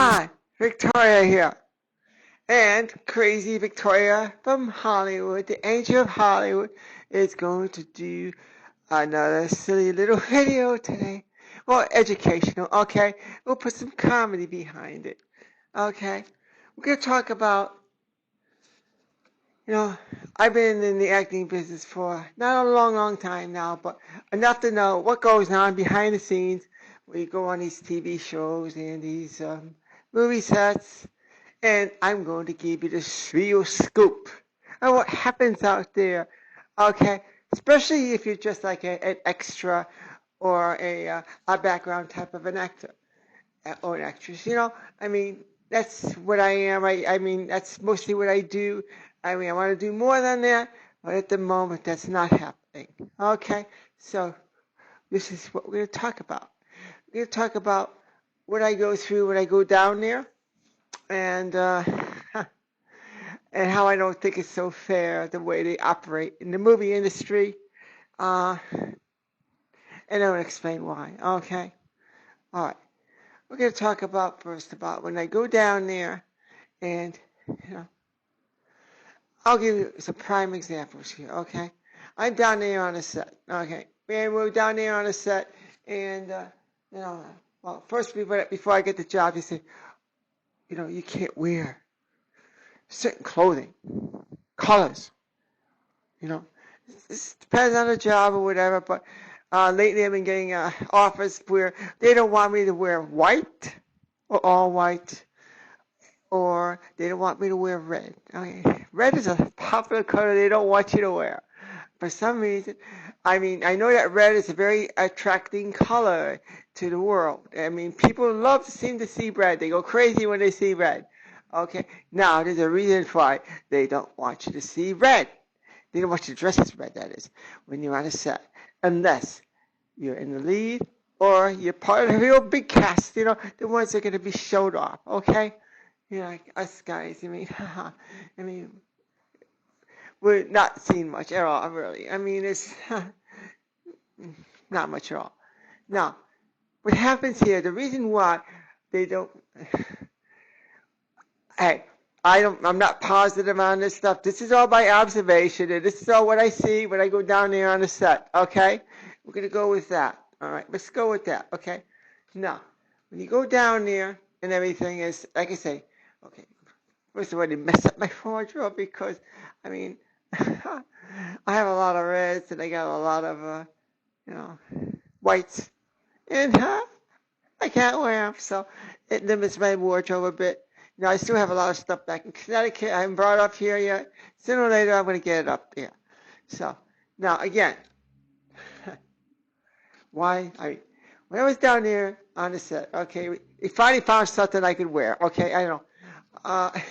Hi, Victoria here. And Crazy Victoria from Hollywood, the Angel of Hollywood, is going to do another silly little video today. Well, educational, okay? We'll put some comedy behind it, okay? We're going to talk about, you know, I've been in the acting business for not a long time now, but enough to know what goes on behind the scenes when you go on these TV shows and these movie sets. And I'm going to give you the real scoop of what happens out there, okay? Especially if you're just like an extra or a background type of an actor or an actress. I mean, that's what I am. I mean, that's mostly what I do. I mean, I want to do more than that, but at the moment, that's not happening. Okay, so this is what we're going to talk about. We're going to talk about what I go through when I go down there, and and how I don't think it's so fair the way they operate in the movie industry. Uh, and I'm going to explain why. Okay, all right. We're going to talk about first about when I go down there, and you know, I'll give you some prime examples here. Okay, I'm down there on a set. Okay, and we're down there on a set, and you know, well, first before I get the job, they say, you can't wear certain clothing, colors. You know, it depends on the job or whatever. But lately, I've been getting offers where they don't want me to wear white or all white, or they don't want me to wear red. Okay. Red is a popular color they don't want you to wear. For some reason, I mean, I know that red is a very attracting color to the world. I mean, people seem to see red. They go crazy when they see red. Okay, now there's a reason why they don't want you to see red. They don't want you to dress as red, that is, when you're on a set. Unless you're in the lead or you're part of a real big cast, the ones that are going to be showed off, okay? Like us guys, I mean, we're not seeing much at all, really. I mean, it's not much at all. Now, what happens here, the reason why they don't, hey, I'm not positive on this stuff. This is all by observation, and this is all what I see when I go down there on the set, okay? We're going to go with that. All right, let's go with that, okay? Now, when you go down there and everything is, like I say, okay, first of all, they mess up my wardrobe because, I mean, I have a lot of reds and I got a lot of, whites, and I can't wear them, so it limits my wardrobe a bit. I still have a lot of stuff back in Connecticut. I haven't brought it up here yet. Sooner or later, I'm going to get it up there. So, now, again, when I was down there on the set, okay, we finally found something I could wear, okay, I don't know. I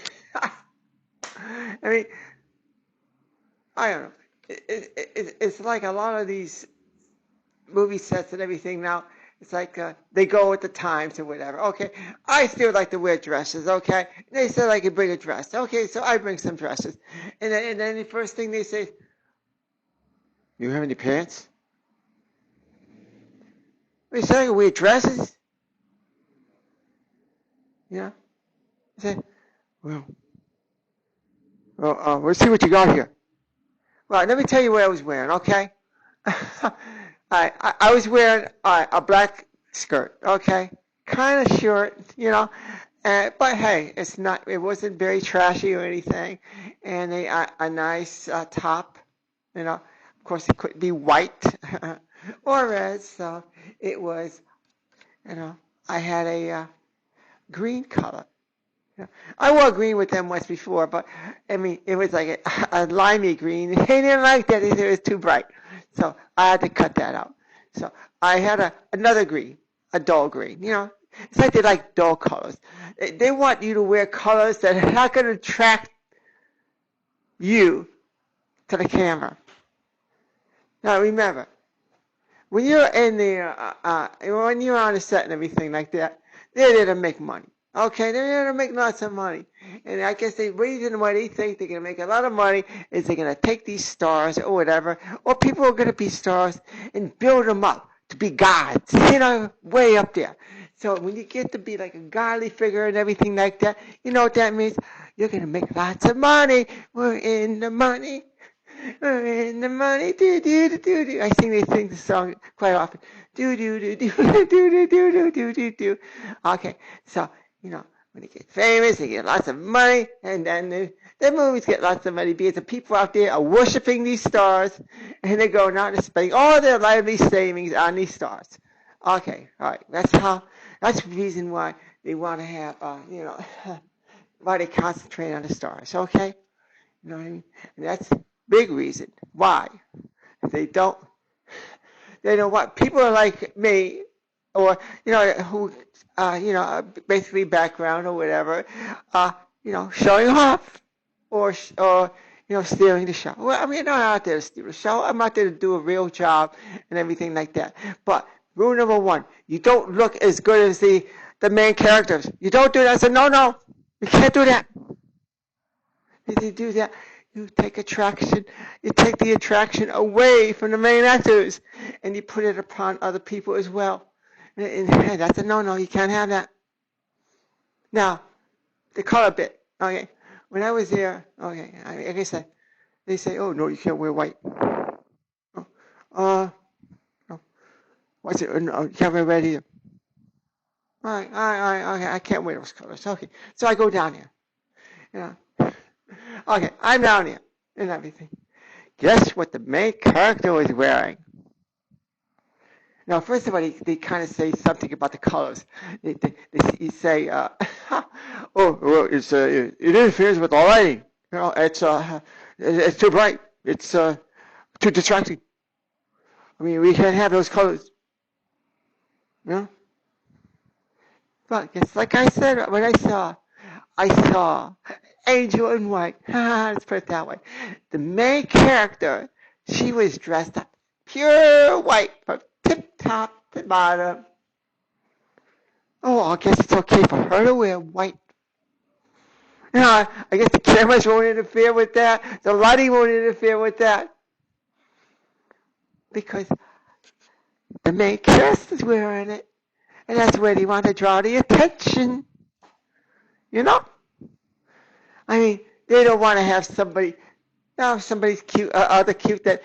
mean, I don't know. It's like a lot of these movie sets and everything now. It's like they go with the times or whatever. Okay, I still like to wear dresses. Okay, they said I could bring a dress. Okay, so I bring some dresses, and then the first thing they say, "You have any pants?" They say I can wear dresses. I say, well, let's see what you got here. Well, let me tell you what I was wearing. Okay, I was wearing a black skirt. Okay, kind of short, but hey, it wasn't very trashy or anything, and a nice top, of course it couldn't be white or red, so it was, I had a green color. I wore green with them once before, but I mean, it was like a limey green. They didn't like that. They said it was too bright. So I had to cut that out. So I had another green, a dull green. It's like they like dull colors. They want you to wear colors that are not going to attract you to the camera. Now remember, when you're in there, when you're on a set and everything like that, they're there to make money. Okay, they're there to make lots of money. And I guess the reason why they think they're going to make a lot of money is they're going to take these stars or whatever, or people are going to be stars and build them up to be gods, way up there. So when you get to be like a godly figure and everything like that, you know what that means? You're going to make lots of money. We're in the money. We're in the money. Do, do, do, do, do. They sing the song quite often. Do, do, do, do, do, do, do, do, do, do, do. Okay, so, when they get famous, they get lots of money, and then the movies get lots of money because the people out there are worshiping these stars, and they're going out and spending all their lively savings on these stars. Okay, all right. That's the reason why they want to have, why they concentrate on the stars. Okay, you know what I mean? And that's a big reason why they don't want people are like me, or who basically background or whatever, showing off or stealing the show. Well, I mean, I'm not out there to steal the show. I'm out there to do a real job and everything like that. But rule number one, you don't look as good as the main characters. You don't do that. I said, no, you can't do that. If you do that, you take the attraction away from the main actors, and you put it upon other people as well. And that's a no, you can't have that. Now, the color bit, okay. When I was there, okay, like I said, they say, oh, no, you can't wear white. No. What's it? No, you can't wear red either. All right, okay, I can't wear those colors. Okay, so I go down here. Okay, I'm down here and everything. Guess what the main character was wearing? Now, first of all, they kind of say something about the colors. They say, oh, well, it interferes with the lighting. It's too bright. It's too distracting. I mean, we can't have those colors. But it's like I said, when I saw Angel in White. Let's put it that way. The main character, she was dressed up pure white from tip top to bottom. Oh, I guess it's okay for her to wear white. I guess the cameras won't interfere with that. The lighting won't interfere with that. Because the main character is wearing it. And that's where they want to draw the attention. I mean, they don't want to have somebody's cute, other cute that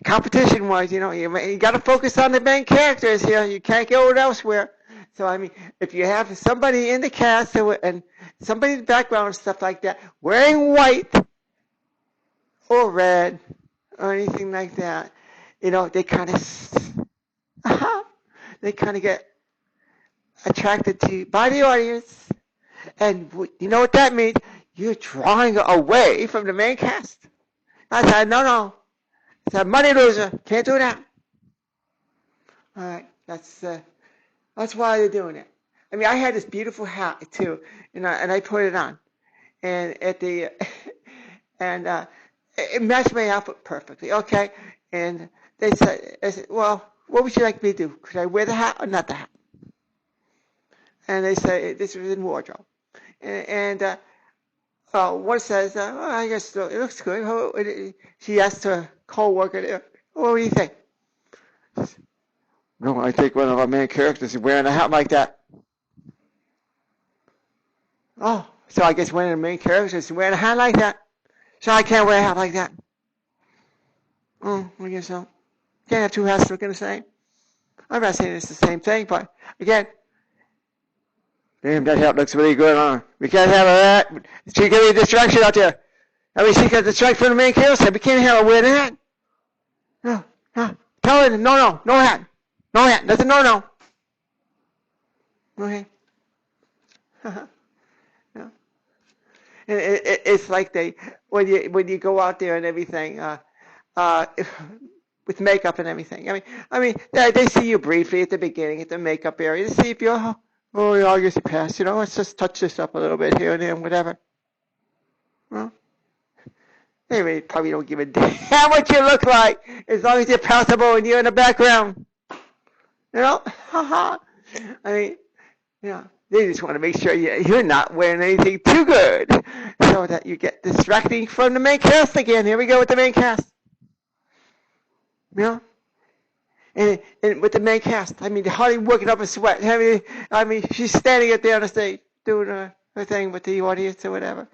competition-wise, you got to focus on the main characters here. You can't go elsewhere. So, I mean, if you have somebody in the cast and somebody in the background and stuff like that wearing white or red or anything like that, they kind of get attracted to by the audience. And you know what that means? You're drawing away from the main cast. I said, no. It's a money loser. Can't do that. All right, that's why they're doing it. I mean, I had this beautiful hat too, and I put it on, and it matched my outfit perfectly. Okay, and I said, well, what would you like me to do? Could I wear the hat or not the hat? And they say this was in wardrobe, and one says, I guess it looks good. She asked her co-worker there, what do you think? No, I think one of our main characters is wearing a hat like that. Oh, so I guess one of the main characters is wearing a hat like that. So I can't wear a hat like that. I guess so. Can't have two hats looking the same. I'm not saying it's the same thing, but again, damn, that hat looks really good on her. We can't have that. She can be a distraction out there. I mean, she can distract from the main character. We can't have her wear that. No. Tell her, no hat. No hat. That's a no. Okay. Yeah. It's like when you go out there and everything, with makeup and everything. I mean, they see you briefly at the beginning, at the makeup area, to see if you're, I guess you passed. Let's just touch this up a little bit here and there, whatever. Well, they really probably don't give a damn what you look like, as long as you're passable and you're in the background. I mean, they just want to make sure you're not wearing anything too good, so that you get distracting from the main cast again. Here we go with the main cast. And and with the main cast. I mean, Hardy working up a sweat. I mean, she's standing up there on the stage doing her thing with the audience or whatever,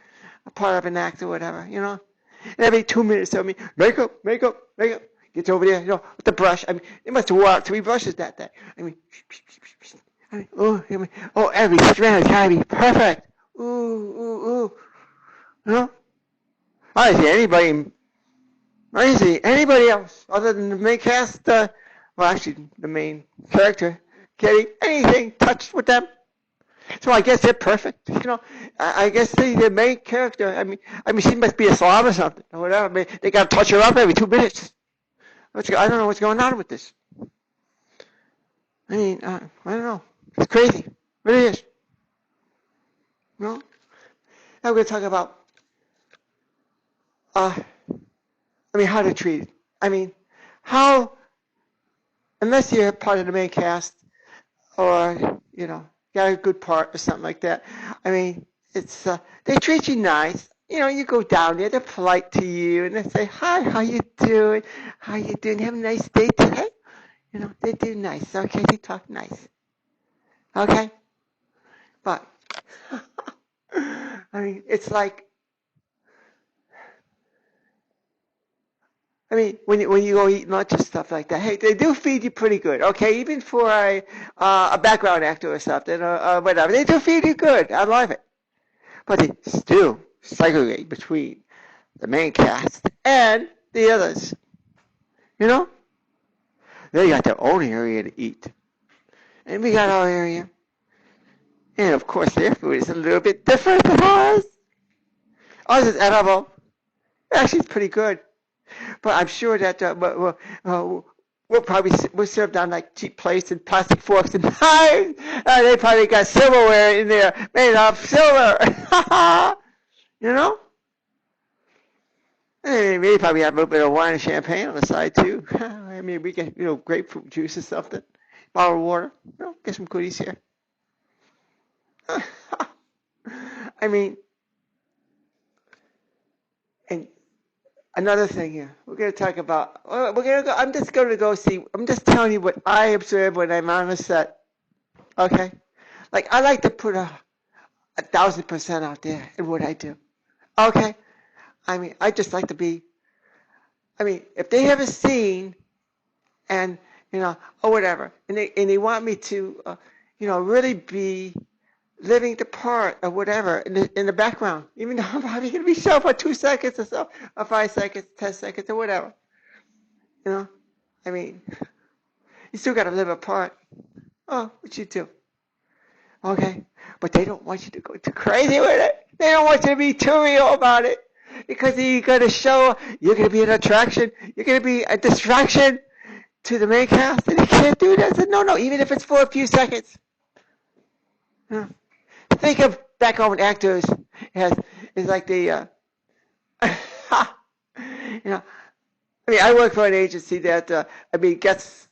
a part of an act or whatever, you know. And every 2 minutes, tell me, makeup, makeup, makeup. Gets over there, you know, with the brush. I mean, they must have wore out 3 brushes that day. Oh, every strand has gotta be perfect. Ooh, ooh, ooh. You know? I didn't see anybody else other than the main cast, well, actually, the main character, getting anything touched with them. So I guess they're perfect. You know, I guess the main character, I mean, she must be a slob or something, or whatever. I mean, they gotta touch her up every 2 minutes. I don't know what's going on with this. I mean, I don't know. It's crazy. It really is. You know? Now we're going to talk about, how to treat it. I mean, how, unless you're part of the main cast or, you know, got a good part or something like that. I mean, it's, they treat you nice. You know, you go down there, they're polite to you, and they say, hi, how you doing? How you doing? Have a nice day today? You know, they do nice, okay? They talk nice. Okay? But, I mean, it's like, I mean, when you go eat lunch and stuff like that, hey, they do feed you pretty good, okay? Even for a background actor or something, or whatever, they do feed you good. I love it. But they still segregate between the main cast and the others. You know? They got their own area to eat. And we got our area. And of course, their food is a little bit different than ours. Ours is edible. Actually, it's pretty good. But I'm sure that we'll serve down like cheap plates and plastic forks and knives. They probably got silverware in there made of silver. You know? And maybe probably have a little bit of wine and champagne on the side too. I mean, we get, you know, grapefruit juice or something. Bottled water. You know, get some goodies here. I mean, and another thing here, we're going to talk about, I'm just telling you what I observe when I'm on a set, okay? Like, I like to put 1,000% out there in what I do, okay? I mean, I just like to be, if they have a scene and, you know, or whatever, and they want me to, you know, really be living the part or whatever in the background, even though I'm probably going to be shown for 2 seconds or so, or 5 seconds, 10 seconds, or whatever. You know, I mean, you still got to live a part. Oh, what you do? Okay, but they don't want you to go too crazy with it. They don't want you to be too real about it, because you're going to show, you're going to be an attraction, you're going to be a distraction to the main cast, and you can't do that. So no, even if it's for a few seconds. Yeah. Think of back home actors as like the, you know, I work for an agency that, gets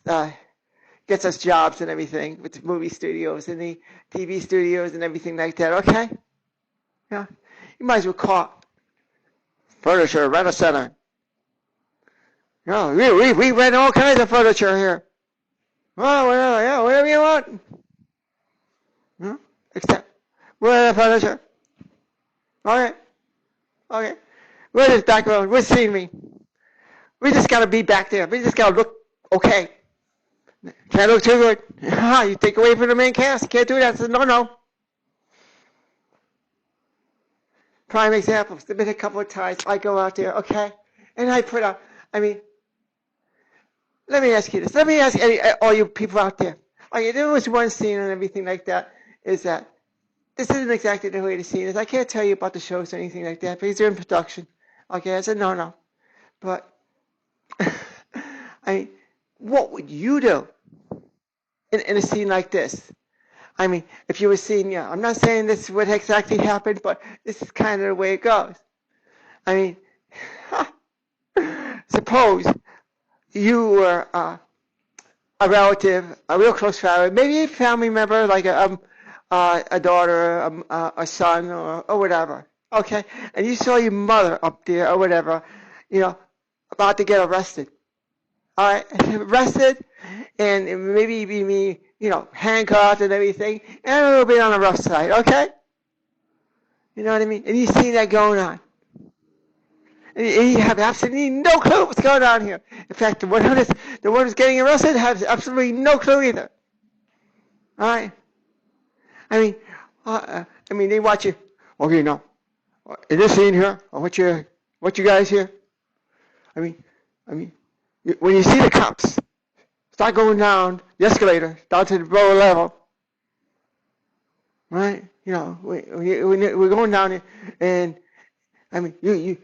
us jobs and everything with the movie studios and the TV studios and everything like that, okay? Yeah. You might as well call furniture, rent a center. You know, we rent all kinds of furniture here. Oh, whatever you want. Hmm? Except, where's the furniture? Okay. Where's this background? Where's scenery? We just gotta be back there. We just gotta look okay. Can't look too good. You take away from the main cast. Can't do that. So no. Prime example. There's been a couple of times I go out there, okay, and I put out. Let me ask you this. Let me ask all you people out there. Okay, there was one scene and everything like that. Is that this isn't exactly the way the scene is. I can't tell you about the shows or anything like that because they're in production. Okay, I said no. But what would you do in a scene like this? If you were seeing, yeah, I'm not saying this would exactly happen, but this is kind of the way it goes. Suppose you were a relative, a real close family, maybe a family member like a daughter, a son, or whatever. Okay, and you saw your mother up there or whatever, you know, about to get arrested. All right, arrested, and maybe be handcuffed and everything, and a little bit on the rough side, okay? You know what I mean? And you see that going on. And you have absolutely no clue what's going on here. In fact, the one who's getting arrested has absolutely no clue either. All right? I mean, they watch you. Okay, now, in this scene here, what you guys here? I mean, when you see the cops start going down the escalator, down to the lower level, right? We're going down there, and I mean, you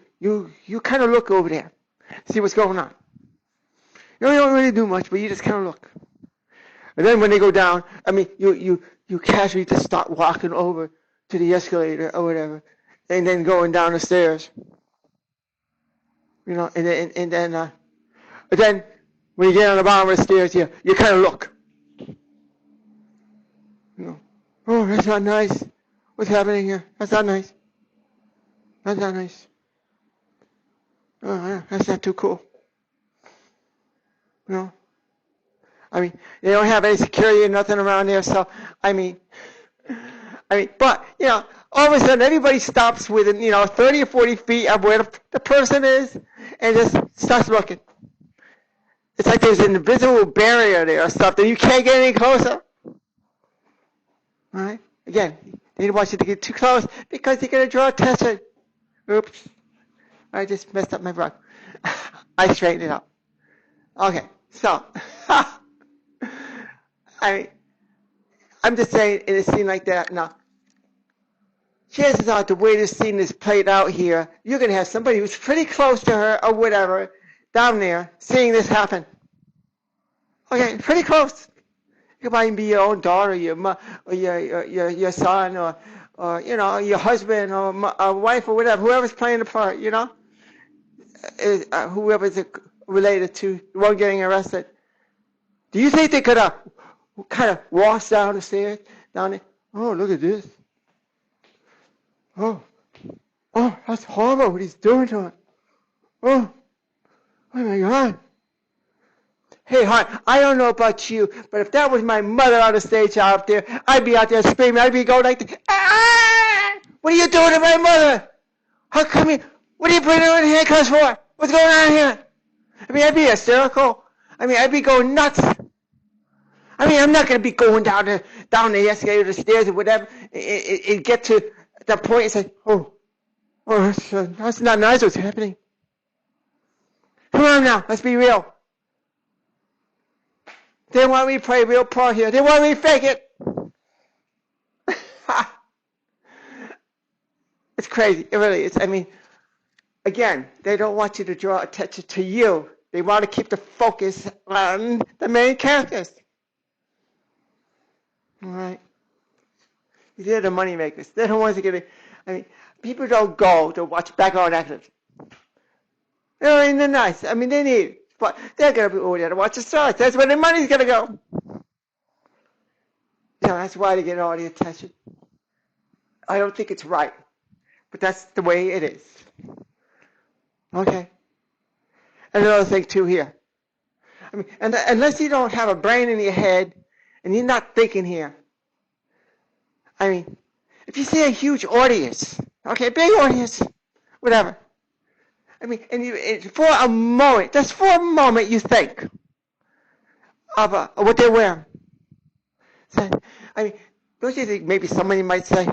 kind of look over there, see what's going on. You don't really do much, but you just kind of look. And then when they go down, I mean, you casually just start walking over to the escalator or whatever, and then going down the stairs. And then when you get on the bottom of the stairs, you kind of look. Oh, that's not nice. What's happening here? That's not nice. That's not nice. Oh, that's not too cool. I mean, they don't have any security or nothing around there, so but all of a sudden everybody stops within 30 or 40 feet of where the person is, and just starts looking. It's like there's an invisible barrier there or something. You can't get any closer. All right. Again, they don't want you to get too close because they're going to draw attention. Oops. I just messed up my rug. I straightened it up. Okay. So, I'm just saying, in a scene like that, now, chances are the way this scene is played out here, you're going to have somebody who's pretty close to her or whatever down there seeing this happen. Okay, pretty close. It might be your own daughter, your son, or your husband, or a wife, or whatever, whoever's playing the part, whoever's related to the one getting arrested. Do you think they could have kind of walked down the stairs, down there? Oh, look at this. Oh, that's horrible what he's doing to her. Oh my God. Hey, hon, I don't know about you, but if that was my mother on the stage out there, I'd be out there screaming. I'd be going like this. Ah! What are you doing to my mother? How come you? What are you bringing her in handcuffs for? What's going on here? I'd be hysterical. I'd be going nuts. I'm not going to be going down the escalator, the stairs, or whatever, and get to the point and say, oh, that's not nice what's happening. Come on now, let's be real. They want me to play a real part here. They want me to fake it. It's crazy. It really is. Again, they don't want you to draw attention to you. They want to keep the focus on the main characters. All right. They're the money makers. They're the ones that get it. People don't go to watch background actors. They're nice. They need it. But they're going to be over there to watch the stars. That's where their money's going to go. That's why they get all the attention. I don't think it's right. But that's the way it is. Okay. And another thing, too, here. Unless you don't have a brain in your head and you're not thinking here. If you see a huge audience, okay, big audience, whatever. And for a moment, just for a moment, you think of what they're wearing. So, don't you think maybe somebody might say,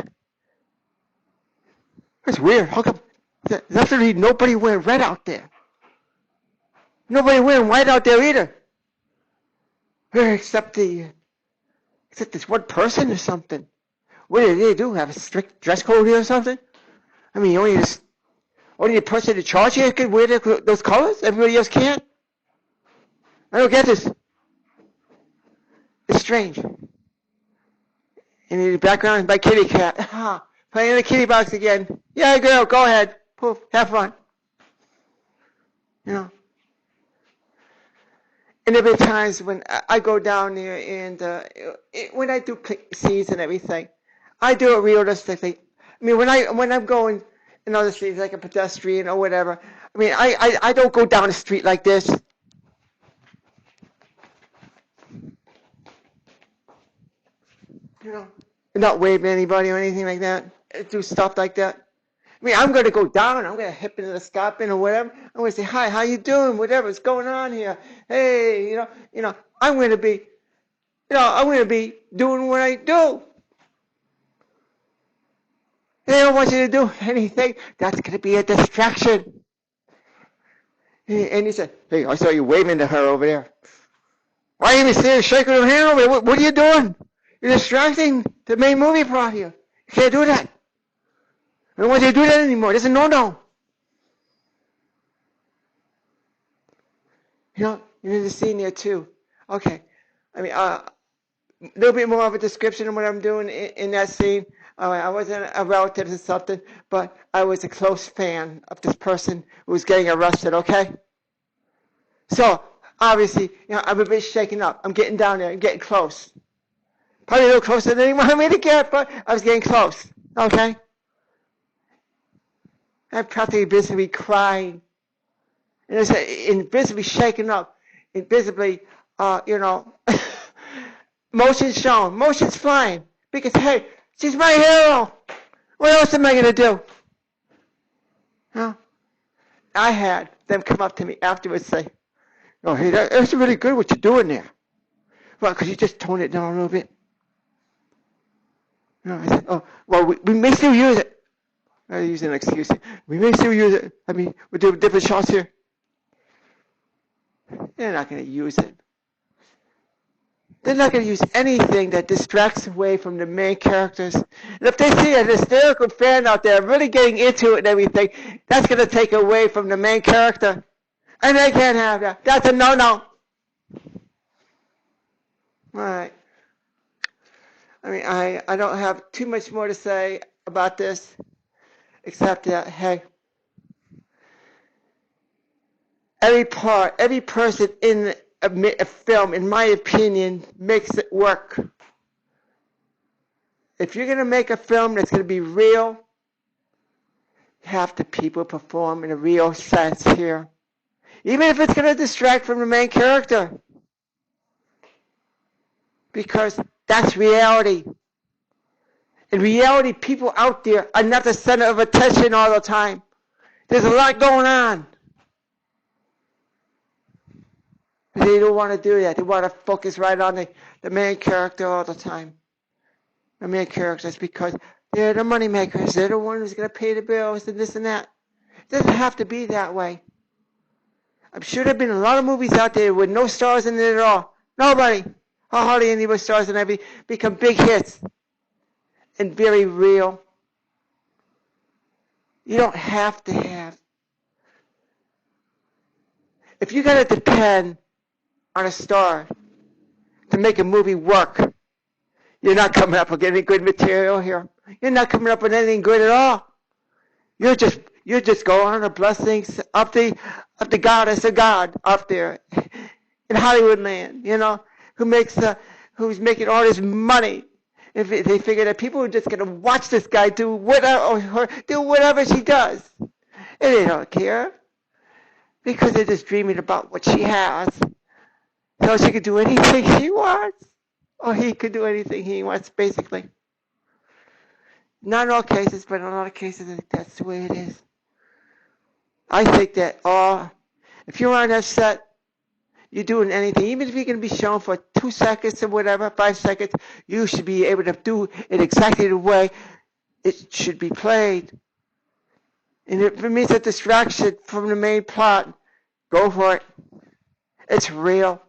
that's weird. How come there's absolutely nobody wearing red out there? Nobody wearing white out there either. Except this one person or something. What do they do? Have a strict dress code here or something? Only the person in charge here can wear those colors? Everybody else can't? I don't get this. It's strange. And in the background is my kitty cat. Playing in the kitty box again. Yeah, girl, go ahead. Poof, have fun. And there have been times when I go down there and when I do scenes and everything, I do it realistically. When I'm going in other streets, like a pedestrian or whatever, I don't go down the street like this. You know, not wave at anybody or anything like that. Do stuff like that. I mean, I'm going to go down. I'm going to hip into the stop in or whatever. I'm going to say, hi, how you doing? Whatever's going on here. Hey, I'm going to be, I'm going to be doing what I do. They don't want you to do anything. That's going to be a distraction. And he said, hey, I saw you waving to her over there. Why are you even sitting shaking her hand over there? What are you doing? You're distracting the main movie plot here. You can't do that. I don't want you to do that anymore. That's a no-no. There's a scene there too. Okay. I mean, a little bit more of a description of what I'm doing in that scene. I wasn't a relative or something, but I was a close fan of this person who was getting arrested, okay? So, obviously, I'm a bit shaken up. I'm getting down there. I'm getting close. Probably a little closer than he wanted me to get, but I was getting close, okay? I'm practically visibly crying. And visibly shaken up. And visibly, motion's shown. Motion's flying. Because, hey, she's my hero. What else am I going to do? I had them come up to me afterwards and say, oh, hey, that's really good what you're doing there. Well, could you just tone it down a little bit? I said, oh, well, we may still use it. I use an excuse. We may still use it. I mean, we're doing different shots here. They're not going to use it. They're not going to use anything that distracts away from the main characters. And if they see an hysterical fan out there really getting into it and everything, that's going to take away from the main character. And they can't have that. That's a no-no. All right. I mean, I don't have too much more to say about this, except that, hey, every person in a film, in my opinion, makes it work. If you're going to make a film that's going to be real, have the people perform in a real sense here. Even if it's going to distract from the main character. Because that's reality. In reality, people out there are not the center of attention all the time. There's a lot going on. They don't want to do that. They want to focus right on the main character all the time. The main characters, because they're the money makers. They're the one who's going to pay the bills and this and that. It doesn't have to be that way. I'm sure there have been a lot of movies out there with no stars in it at all. Nobody. Hardly any with stars in it. Become big hits. And very real. You don't have to have. If you're going to depend on a star to make a movie work, you're not coming up with any good material here. You're not coming up with anything good at all. You're just going on the blessings of the goddess of God up there in Hollywood land, who's making all this money. If they figure that people are just going to watch this guy do whatever she does, and they don't care because they're just dreaming about what she has. So she could do anything she wants, or he could do anything he wants, basically. Not in all cases, but in a lot of cases, that's the way it is. I think that if you're on that set, you're doing anything, even if you're going to be shown for 2 seconds or whatever, 5 seconds, you should be able to do it exactly the way it should be played. And if it means a distraction from the main plot, go for it. It's real.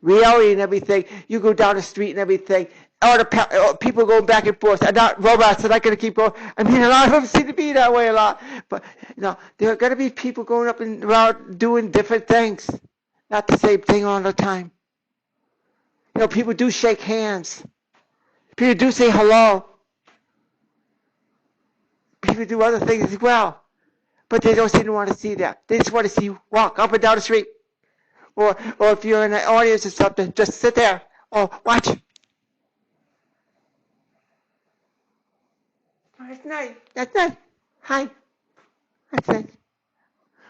Reality and everything. You go down the street and everything. All the people going back and forth. Are not robots. They're not going to keep going. I mean, a lot of them seem to be that way a lot. But, there are going to be people going up and around doing different things. Not the same thing all the time. People do shake hands. People do say hello. People do other things as well. But they don't seem to want to see that. They just want to see you walk up and down the street. Or if you're in an audience or something, just sit there. Or watch. That's nice. That's nice. Hi. That's nice.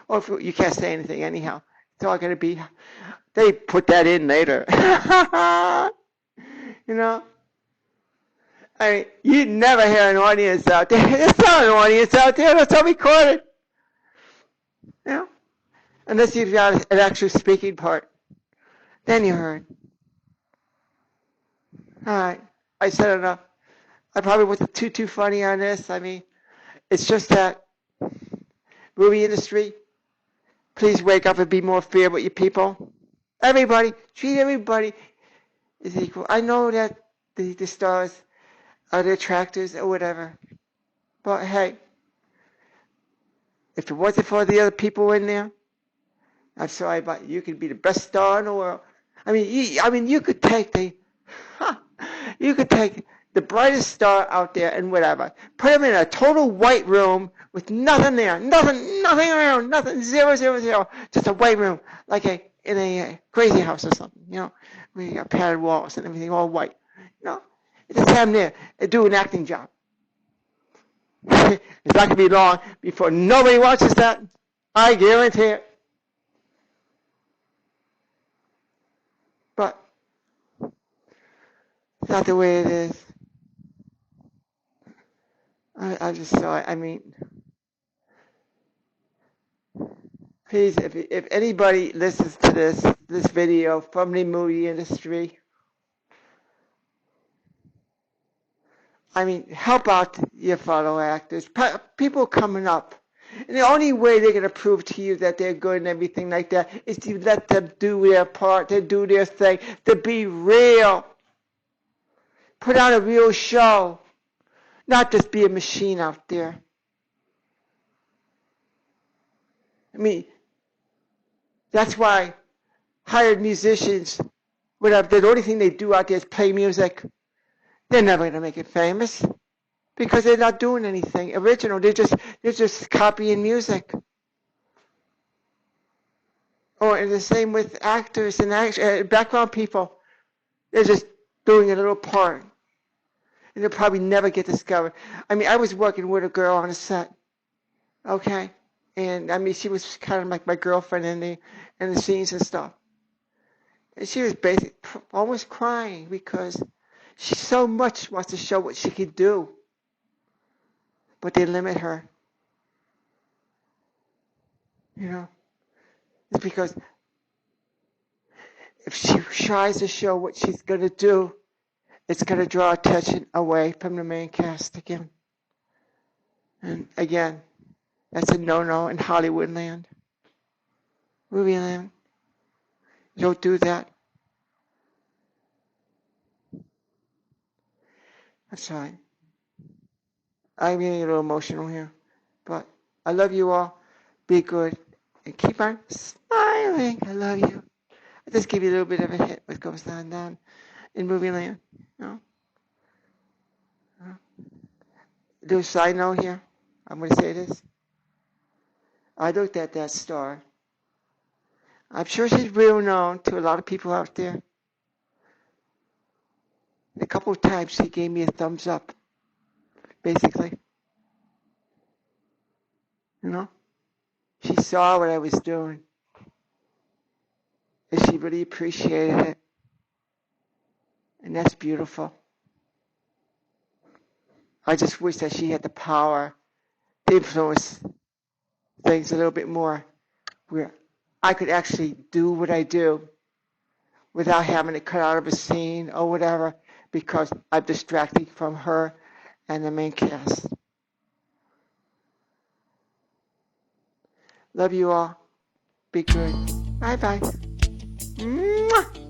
Or if you can't say anything anyhow. It's all going to be, they put that in later. You know? I mean, you never hear an audience out there. There's not an audience out there. That's all recorded. You know? Unless you've got an actual speaking part. Then you heard. All right. I said enough. I probably wasn't too funny on this. I mean, it's just that movie industry, please wake up and be more fair with your people. Everybody, treat everybody as equal. I know that the stars are the attractors or whatever. But hey, if it wasn't for the other people in there, I'm sorry, but you could be the best star in the world. I mean, you could take the brightest star out there and whatever, put him in a total white room with nothing there, nothing around, nothing, 0, 0, 0, just a white room, like in a crazy house or something, you know, where you got padded walls and everything all white, you know, just have him there and do an acting job. It's not going to be long before nobody watches that. I guarantee it. But it's not the way it is. I just saw it. I mean, please, if anybody listens to this video from the movie industry, I mean, help out your fellow actors, people coming up. And the only way they're going to prove to you that they're good and everything like that is to let them do their part, to do their thing, to be real. Put on a real show, not just be a machine out there. I mean, that's why hired musicians, whatever, the only thing they do out there is play music. They're never going to make it famous because they're not doing anything original. They're just copying music. Or the same with actors and background people. They're just doing a little part. And they'll probably never get discovered. I mean, I was working with a girl on a set. Okay? And I mean, she was kind of like my girlfriend in the scenes and stuff. And she was basically almost crying because she so much wants to show what she could do. But they limit her. You know? It's because if she tries to show what she's going to do, it's going to draw attention away from the main cast again. And again, that's a no-no in Hollywood land. Movie land. You don't do that. I'm sorry. I'm getting a little emotional here. But I love you all. Be good. And keep on smiling. I love you. I just give you a little bit of a hit what goes on down in movie land. You know? Do a side note here. I'm going to say this. I looked at that star. I'm sure she's real known to a lot of people out there. And a couple of times she gave me a thumbs up, basically. You know? She saw what I was doing. And she really appreciated it. And that's beautiful. I just wish that she had the power to influence things a little bit more, where I could actually do what I do without having to cut out of a scene or whatever, because I'm distracting from her and the main cast. Love you all. Be good. Bye-bye. Mwah!